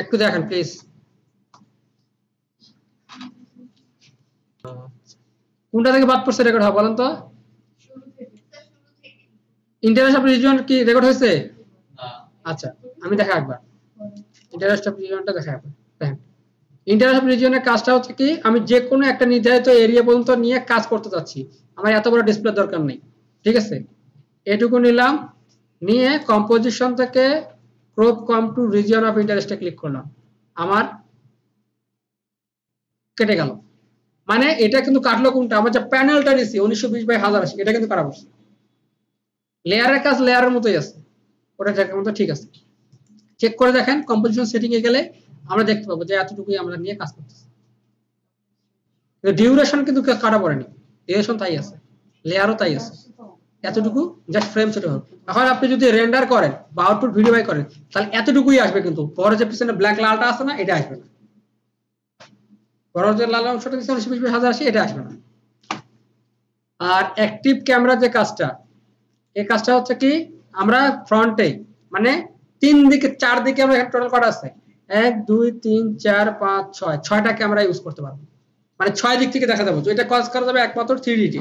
একটু দেখেন প্লিজ। কোনটা থেকে বাদ পড়ছে রেকর্ড হবে বলেন তো? ইন্টারেস্ট অফ রিজিয়ন কি রেকর্ড হয়েছে? আচ্ছা আমি দেখা একবার ইন্টারেস্ট অফ রিজিয়নটা দেখা একবার দেখেন। ইন্টারেস্ট অফ রিজিয়নের কাজটা হচ্ছে কি, আমি যে কোনো একটা নির্ধারিত এরিয়া পর্যন্ত নিয়ে কাজ করতে যাচ্ছি, আমার এত বড় ডিসপ্লে দরকার নেই, ঠিক আছে? এটুকু নিলাম, নিয়ে কম্পোজিশন থেকে ক্রপ কম টু রিজিয়ন অফ ইন্টারেস্টে ক্লিক করলাম, আমার কেটে গেল। মানে এটা কিন্তু কাটলো কোনটা, আমার যে প্যানেলটা নিছি 1920/1080 এটা কিন্তু কাটা পড়ছে। লেয়ারের কাজ লেয়ারের মতোই আছে, ওটা দেখার মতো ঠিক আছে। চেক করে দেখেন কম্পোজিশন সেটিং এ গেলে আমরা দেখতে পাবো যে এতটুকুই আমরা নিয়ে কাজ করতেছি। ডিউরেশন কিন্তু কাটা পড়েনি, ডিউরেশন তাই আছে, লেয়ারও তাই আছে, এতটুকু জাস্ট ফ্রেম ছোট হবে। এখন আপনি যদি রেন্ডার করেন বা আউটপুট ভিডিও বাই করেন তাহলে এতটুকুই আসবে, কিন্তু বড় যে পিছনে ব্ল্যাক লালটা আছে না এটা আসবে না, বড় যে লাল অংশটা দিচ্ছে 1920/1080 এটা আসবে না। আর অ্যাক্টিভ ক্যামেরা যে কাজটা, এই কাজটা হচ্ছে কি, আমরা ফ্রন্টে মানে তিন দিকে চার দিকে আমরা টোটাল করা আছে 1 2 3 4 5 6 6টা ক্যামেরা ইউজ করতে পারবো, মানে 6 দিক থেকে দেখা যাবে। তো এটা কাজ করা যাবে একমাত্র 3D তে,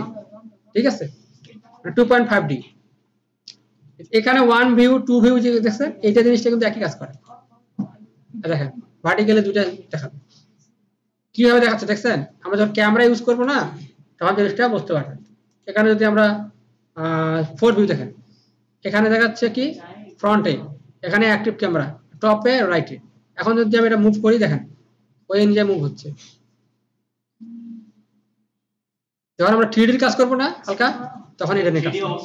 ঠিক আছে, 2.5D। এখানে 1 ভিউ 2 ভিউ যে দেখছেন এইটা জিনিসটা কিন্তু একই কাজ করে। দেখেন ভার্টিক্যালি দুটো দেখাবে, কিভাবে দেখাচ্ছে দেখছেন? আমরা যখন ক্যামেরা ইউজ করবো না তখন জিনিসটা বুঝতে পারবেন। এখানে যদি আমরা 4 ভিউ দেখেন, এখানে দেখাচ্ছে কি ফ্রন্টে, এখানে অ্যাক্টিভ ক্যামেরা টপে রাইটে। এখন যদি আমি এটা মুভ করি দেখেন ওই অনুযায়ী মুভ হচ্ছে। যখন আমরা 3D কাজ করবো না হালকা তখন এটা নিয়ে কাজ করব।